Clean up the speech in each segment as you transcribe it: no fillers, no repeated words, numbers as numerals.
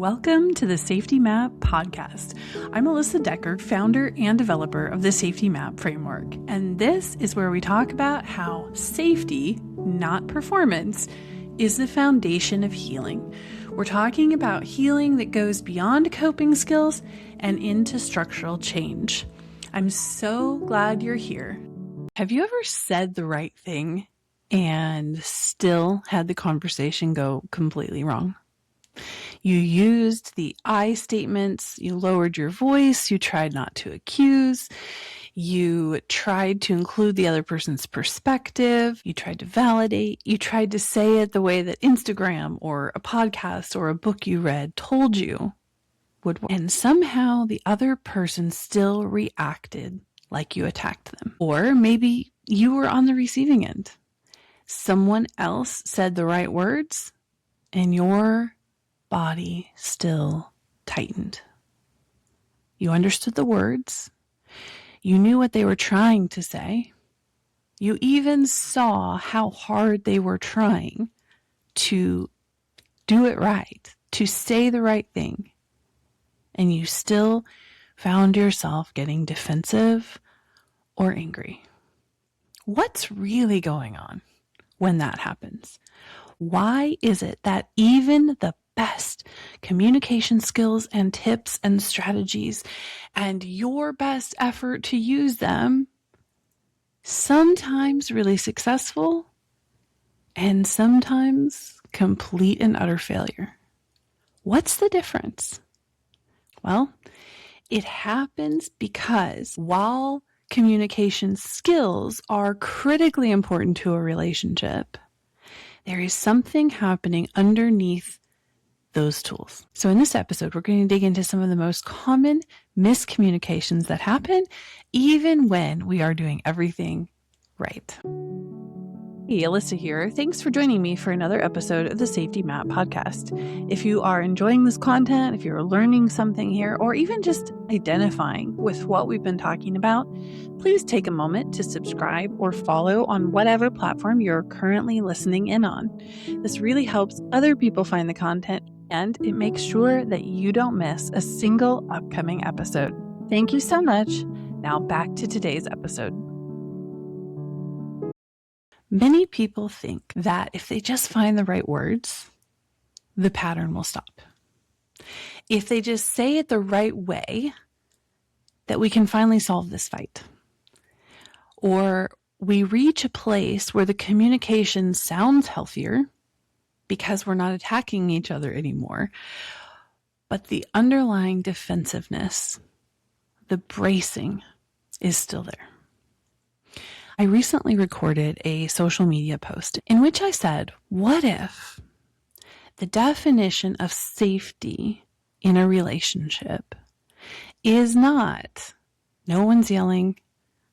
Welcome to the Safety Map podcast. I'm Alyssa Decker, founder and developer of the Safety Map framework, and this is where we talk about how safety, not performance, is the foundation of healing. We're talking about healing that goes beyond coping skills and into structural change. I'm so glad you're here. Have you ever said the right thing and still had the conversation go completely wrong? You used the I statements, you lowered your voice, you tried not to accuse, you tried to include the other person's perspective, you tried to validate, you tried to say it the way that Instagram or a podcast or a book you read told you would work. And somehow the other person still reacted like you attacked them. Or maybe you were on the receiving end. Someone else said the right words and your body still tightened. You understood the words. You knew what they were trying to say. You even saw how hard they were trying to do it right, to say the right thing. And you still found yourself getting defensive or angry. What's really going on when that happens? Why is it that even the best communication skills and tips and strategies and your best effort to use them, sometimes really successful and sometimes complete and utter failure? What's the difference? Well, it happens because while communication skills are critically important to a relationship, there is something happening underneath those tools. So in this episode, we're going to dig into some of the most common miscommunications that happen even when we are doing everything right. Hey, Alyssa here. Thanks for joining me for another episode of the Safety Map podcast. If you are enjoying this content, if you're learning something here, or even just identifying with what we've been talking about, please take a moment to subscribe or follow on whatever platform you're currently listening in on. This really helps other people find the content, and it makes sure that you don't miss a single upcoming episode. Thank you so much. Now back to today's episode. Many people think that if they just find the right words, the pattern will stop. If they just say it the right way, that we can finally solve this fight. Or we reach a place where the communication sounds healthier because we're not attacking each other anymore, but the underlying defensiveness, the bracing, is still there. I recently recorded a social media post in which I said, what if the definition of safety in a relationship is not no one's yelling,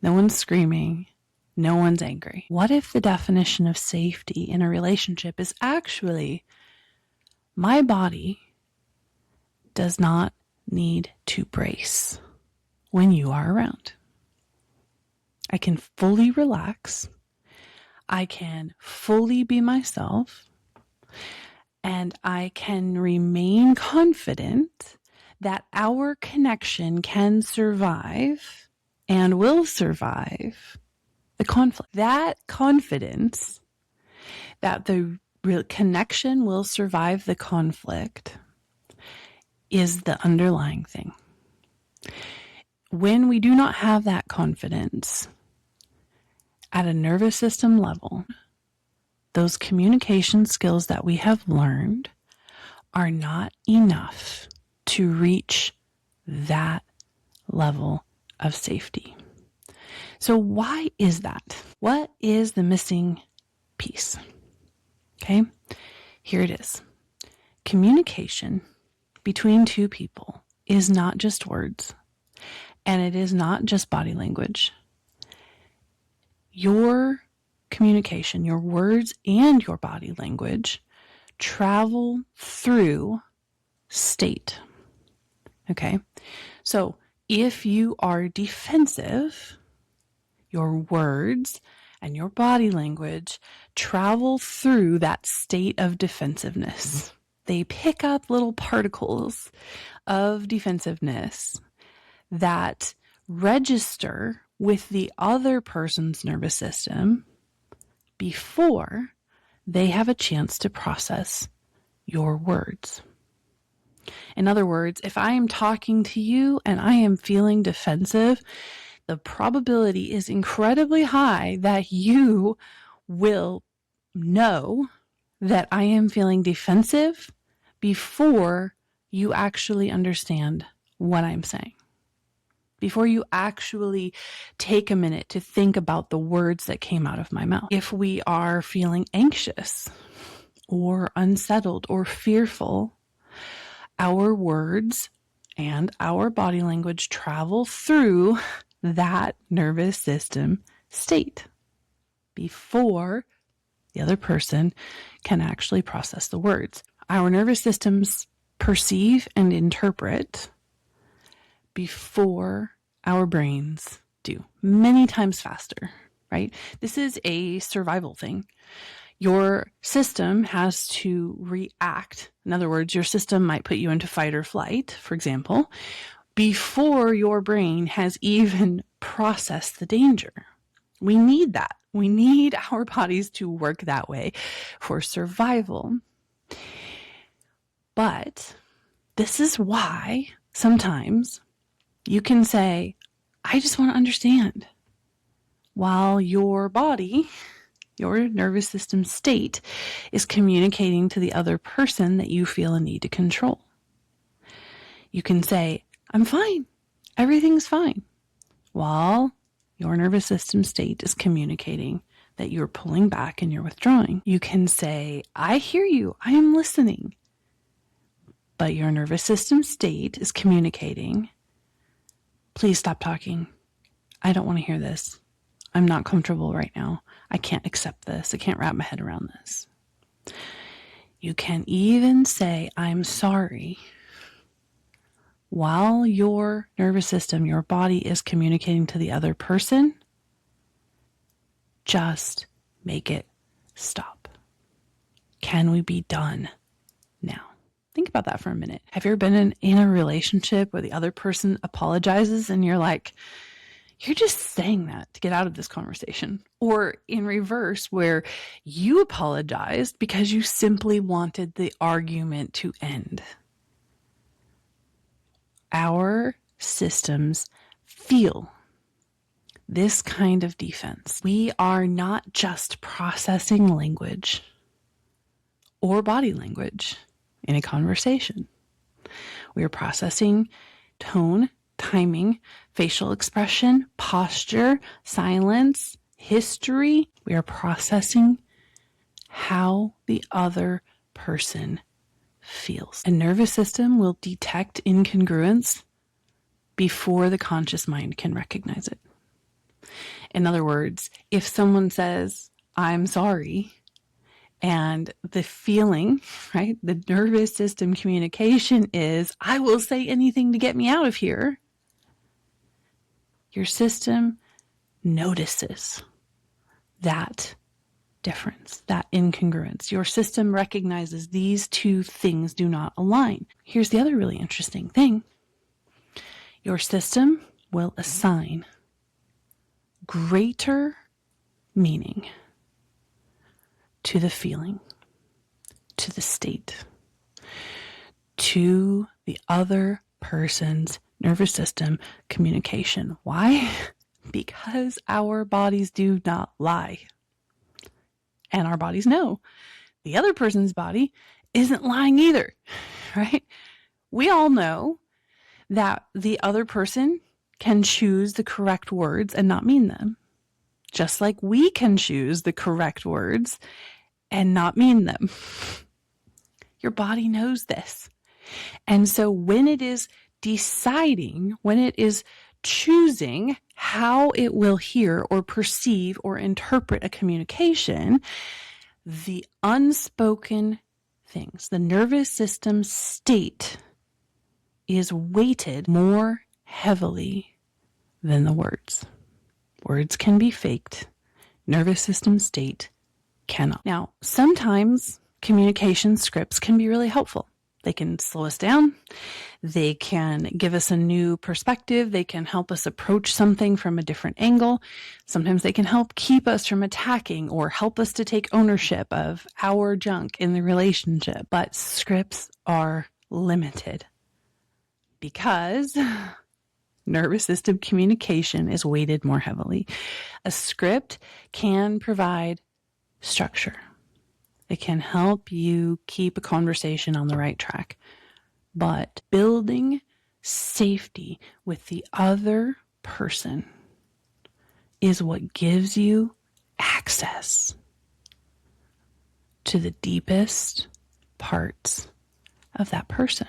no one's screaming, no one's angry? What if the definition of safety in a relationship is actually my body does not need to brace when you are around? I can fully relax. I can fully be myself. And I can remain confident that our connection can survive and will survive the conflict. That confidence that the real connection will survive the conflict is the underlying thing. When we do not have that confidence, at a nervous system level, those communication skills that we have learned are not enough to reach that level of safety. So why is that? What is the missing piece? Okay, here it is. Communication between two people is not just words, and it is not just body language. Your communication, your words and your body language travel through state. Okay? So if you are defensive, your words and your body language travel through that state of defensiveness. they pick up little particles of defensiveness that register with the other person's nervous system before they have a chance to process your words. In other words, if I am talking to you and I am feeling defensive, the probability is incredibly high that you will know that I am feeling defensive before you actually understand what I'm saying. Before you actually take a minute to think about the words that came out of my mouth. If we are feeling anxious or unsettled or fearful, our words and our body language travel through that nervous system state before the other person can actually process the words. Our nervous systems perceive and interpret before our brains do, many times faster, right? This is a survival thing. Your system has to react. In other words, your system might put you into fight or flight, for example, before your brain has even processed the danger. We need that. We need our bodies to work that way for survival. But this is why sometimes you can say, I just want to understand, while your body, your nervous system state, is communicating to the other person that you feel a need to control. You can say, I'm fine. Everything's fine. While your nervous system state is communicating that you're pulling back and you're withdrawing. You can say, I hear you. I am listening. But your nervous system state is communicating, please stop talking. I don't want to hear this. I'm not comfortable right now. I can't accept this. I can't wrap my head around this. You can even say, I'm sorry, while your nervous system, your body is communicating to the other person. Just make it stop. Can we be done now? Think about that for a minute. Have you ever been in a relationship where the other person apologizes and you're like, you're just saying that to get out of this conversation? Or in reverse, where you apologized because you simply wanted the argument to end. Our systems feel this kind of defense. We are not just processing language or body language in a conversation. We are processing tone, timing, facial expression, posture, silence, history. We are processing how the other person feels. A nervous system will detect incongruence before the conscious mind can recognize it. In other words, if someone says, I'm sorry, and the feeling, right, the nervous system communication is, I will say anything to get me out of here, your system notices that difference, that incongruence. Your system recognizes these two things do not align. Here's the other really interesting thing. Your system will assign greater meaning to the feeling, to the state, to the other person's nervous system communication. Why? Because our bodies do not lie. And our bodies know the other person's body isn't lying either, right? We all know that the other person can choose the correct words and not mean them, just like we can choose the correct words and not mean them. Your body knows this. And so when it is deciding, when it is choosing how it will hear or perceive or interpret a communication, the unspoken things, the nervous system state is weighted more heavily than the words. Words can be faked. Nervous system state cannot. Now, sometimes communication scripts can be really helpful. They can slow us down. They can give us a new perspective. They can help us approach something from a different angle. Sometimes they can help keep us from attacking or help us to take ownership of our junk in the relationship. But scripts are limited because nervous system communication is weighted more heavily. A script can provide structure. It can help you keep a conversation on the right track. But building safety with the other person is what gives you access to the deepest parts of that person.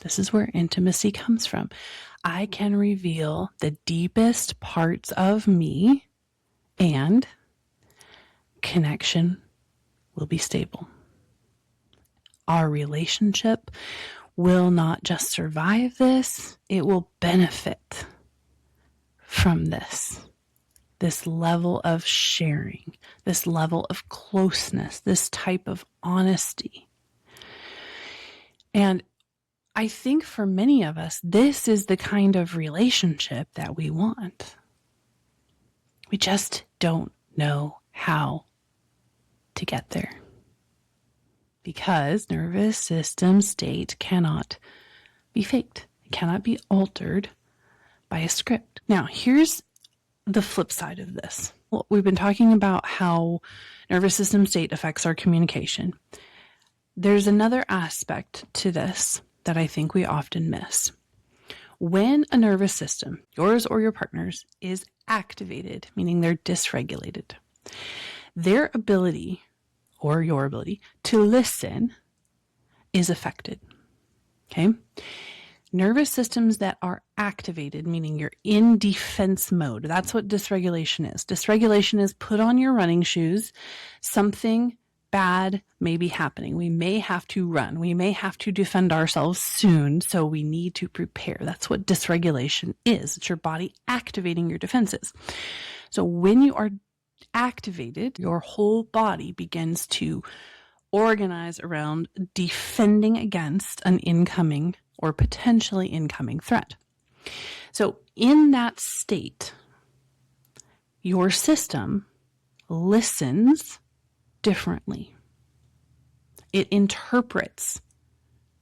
This is where intimacy comes from. I can reveal the deepest parts of me, and connection will be stable. Our relationship will not just survive this, it will benefit from this level of sharing, this level of closeness, this type of honesty. And I think for many of us, this is the kind of relationship that we want. We just don't know how to get there, because nervous system state cannot be faked. It cannot be altered by a script. Now, here's the flip side of this. Well, we've been talking about how nervous system state affects our communication. There's another aspect to this that I think we often miss. When a nervous system, yours or your partner's, is activated, meaning they're dysregulated, their ability or your ability to listen is affected. Okay? Nervous systems that are activated, meaning you're in defense mode. That's what dysregulation is. Dysregulation is put on your running shoes. Something bad may be happening. We may have to run. We may have to defend ourselves soon, so we need to prepare. That's what dysregulation is. It's your body activating your defenses. So when you are activated, your whole body begins to organize around defending against an incoming or potentially incoming threat. So in that state, your system listens differently. It interprets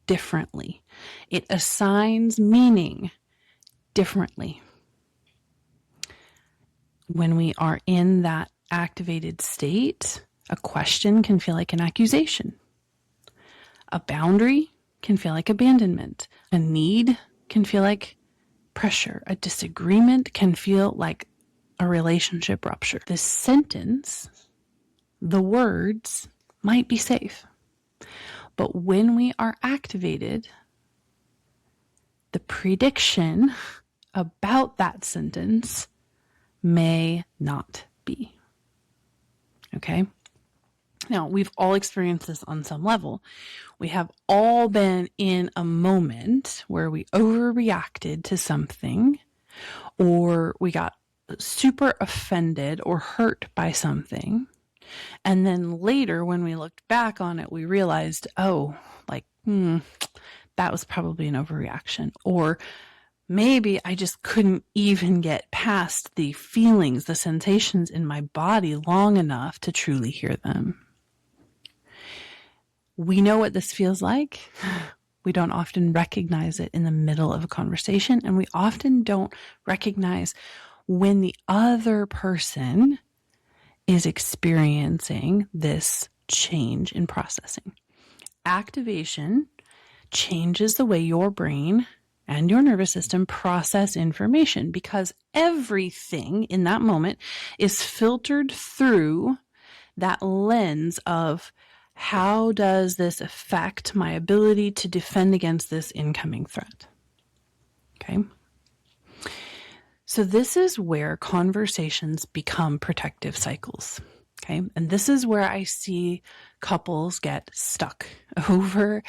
differently. It assigns meaning differently. When we are in that activated state, a question can feel like an accusation. A boundary can feel like abandonment. A need can feel like pressure. A disagreement can feel like a relationship rupture. The sentence, the words, might be safe. But when we are activated, the prediction about that sentence may not be. Okay? Now, we've all experienced this on some level. We have all been in a moment where we overreacted to something, or we got super offended or hurt by something. And then later, when we looked back on it, we realized, that was probably an overreaction. Or maybe I just couldn't even get past the feelings, the sensations in my body long enough to truly hear them. We know what this feels like. We don't often recognize it in the middle of a conversation, and we often don't recognize when the other person is experiencing this change in processing. Activation changes the way your brain and your nervous system process information, because everything in that moment is filtered through that lens of, how does this affect my ability to defend against this incoming threat? Okay. So this is where conversations become protective cycles. Okay. And this is where I see couples get stuck over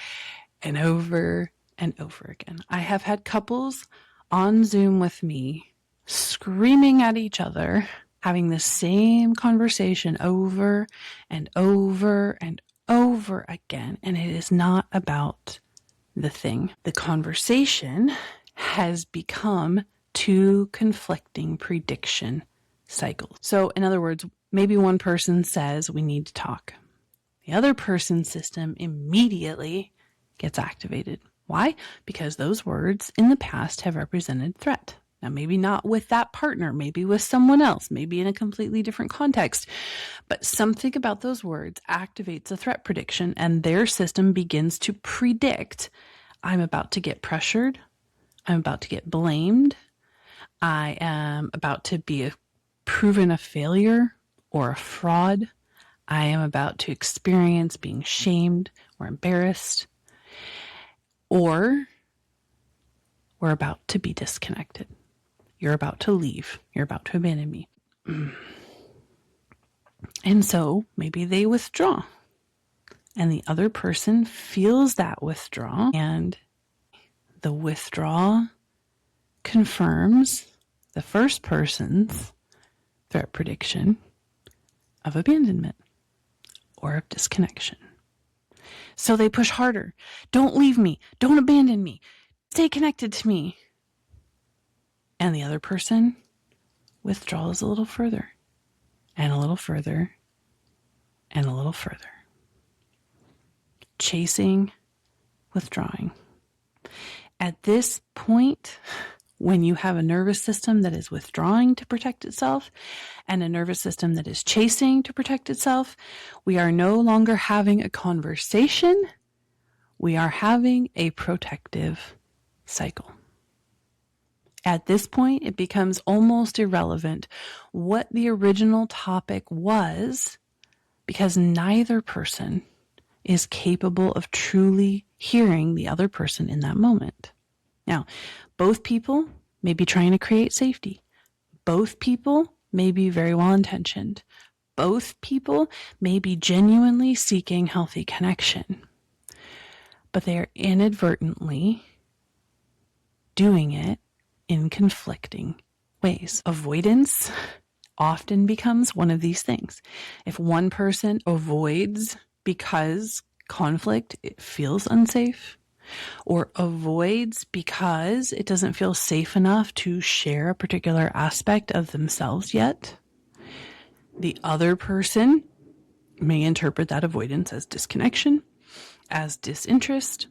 and over and over again. I have had couples on Zoom with me screaming at each other, having the same conversation over and over and over again. And it is not about the thing. The conversation has become two conflicting prediction cycles. So in other words, maybe one person says we need to talk. The other person's system immediately gets activated. Why? Because those words in the past have represented threat. Now, maybe not with that partner, maybe with someone else, maybe in a completely different context, but something about those words activates a threat prediction, and their system begins to predict, I'm about to get pressured, I'm about to get blamed, I am about to be proven a failure or a fraud, I am about to experience being shamed or embarrassed, or we're about to be disconnected. You're about to leave. You're about to abandon me. And so maybe they withdraw. And the other person feels that withdrawal. And the withdrawal confirms the first person's threat prediction of abandonment or of disconnection. So they push harder. Don't leave me. Don't abandon me. Stay connected to me. And the other person withdraws a little further, and a little further, and a little further. Chasing, withdrawing. At this point, when you have a nervous system that is withdrawing to protect itself and a nervous system that is chasing to protect itself, we are no longer having a conversation. We are having a protective cycle. At this point, it becomes almost irrelevant what the original topic was, because neither person is capable of truly hearing the other person in that moment. Now, both people may be trying to create safety. Both people may be very well-intentioned. Both people may be genuinely seeking healthy connection. But they are inadvertently doing it in conflicting ways. Avoidance often becomes one of these things. If one person avoids because conflict, it feels unsafe, or avoids because it doesn't feel safe enough to share a particular aspect of themselves yet, the other person may interpret that avoidance as disconnection, as disinterest,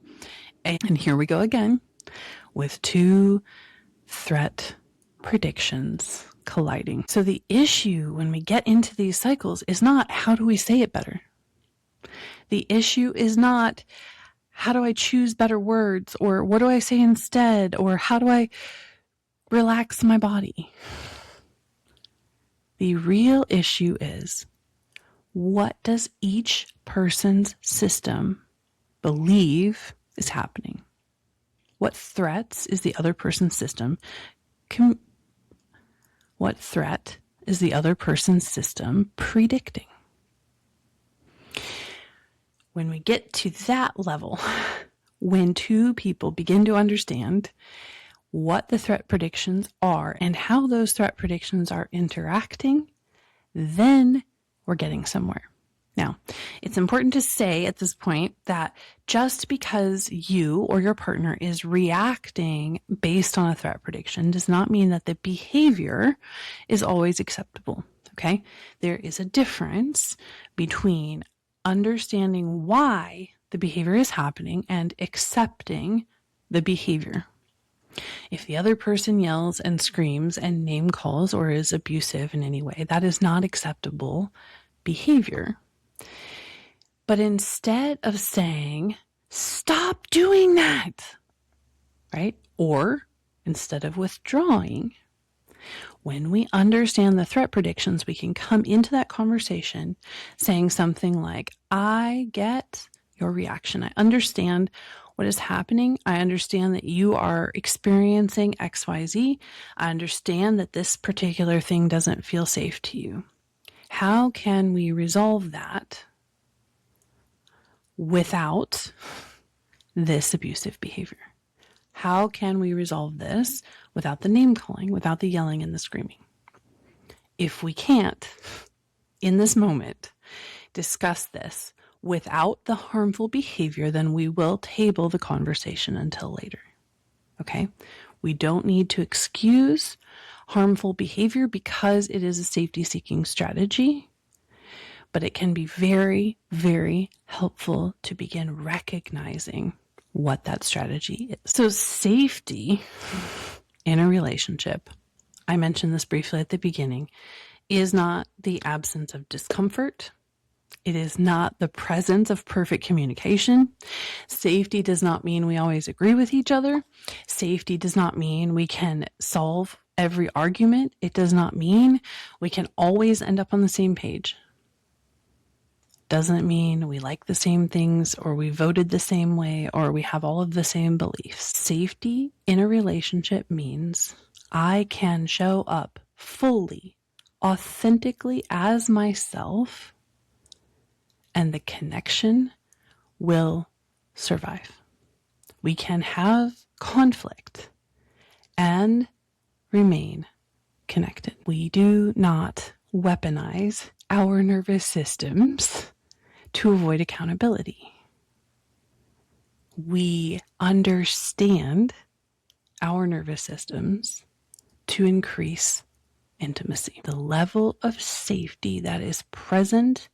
and here we go again with two threat predictions colliding. So the issue when we get into these cycles is not how do we say it better. The issue is not how do I choose better words, or what do I say instead, or how do I relax my body. The real issue is, what does each person's system believe is happening? What threats is the other person's system what threat is the other person's system predicting? When we get to that level, when two people begin to understand what the threat predictions are and how those threat predictions are interacting, then we're getting somewhere. Now, it's important to say at this point that just because you or your partner is reacting based on a threat prediction does not mean that the behavior is always acceptable, okay? There is a difference between understanding why the behavior is happening and accepting the behavior. If the other person yells and screams and name calls or is abusive in any way, that is not acceptable behavior. But instead of saying, stop doing that, right? Or instead of withdrawing, when we understand the threat predictions, we can come into that conversation saying something like, I get your reaction. I understand what is happening. I understand that you are experiencing XYZ. I understand that this particular thing doesn't feel safe to you. How can we resolve that without this abusive behavior? How can we resolve this without the name calling, without the yelling and the screaming? If we can't, in this moment, discuss this, without the harmful behavior, then we will table the conversation until later. Okay? We don't need to excuse harmful behavior because it is a safety-seeking strategy, but it can be very, very helpful to begin recognizing what that strategy is. So safety in a relationship, I mentioned this briefly at the beginning, is not the absence of discomfort. It is not the presence of perfect communication. Safety does not mean we always agree with each other. Safety does not mean we can solve every argument. It does not mean we can always end up on the same page. Doesn't mean we like the same things or we voted the same way or we have all of the same beliefs. Safety in a relationship means I can show up fully, authentically as myself, and the connection will survive. We can have conflict and remain connected. We do not weaponize our nervous systems to avoid accountability. We understand our nervous systems to increase intimacy. The level of safety that is present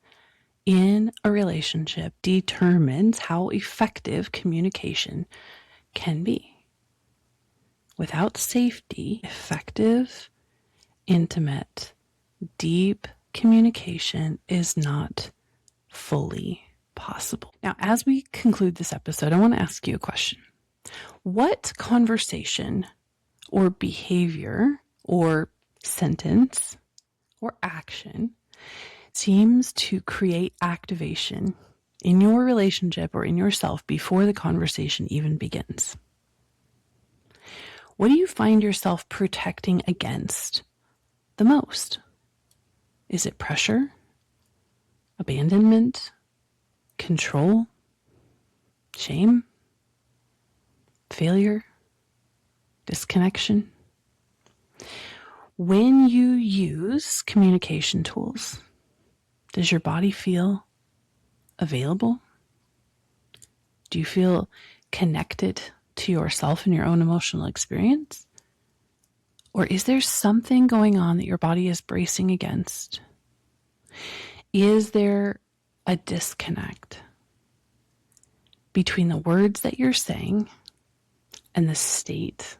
in a relationship determines how effective communication can be. Without safety, effective, intimate, deep communication is not fully possible. Now, as we conclude this episode, I want to ask you a question. What conversation or behavior or sentence or action seems to create activation in your relationship or in yourself before the conversation even begins? What do you find yourself protecting against the most? Is it pressure, abandonment, control, shame, failure, disconnection? When you use communication tools, does your body feel available? Do you feel connected to yourself and your own emotional experience? Or is there something going on that your body is bracing against? Is there a disconnect between the words that you're saying and the state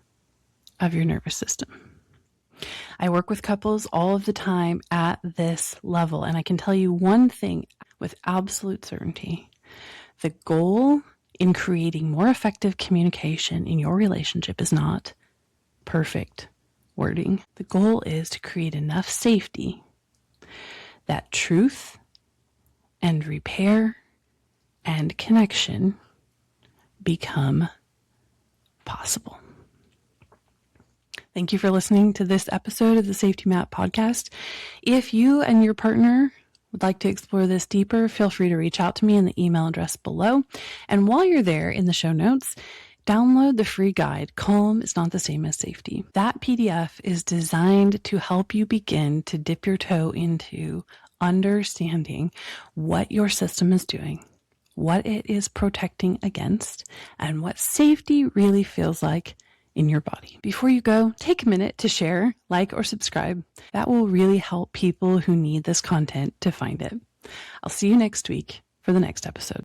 of your nervous system? I work with couples all of the time at this level, and I can tell you one thing with absolute certainty. The goal in creating more effective communication in your relationship is not perfect wording. The goal is to create enough safety that truth and repair and connection become possible. Thank you for listening to this episode of the Safety Map podcast. If you and your partner would like to explore this deeper, feel free to reach out to me in the email address below. And while you're there in the show notes, download the free guide, Calm is Not the Same as Safety. That PDF is designed to help you begin to dip your toe into understanding what your system is doing, what it is protecting against, and what safety really feels like in your body. Before you go, take a minute to share, like, or subscribe. That will really help people who need this content to find it. I'll see you next week for the next episode.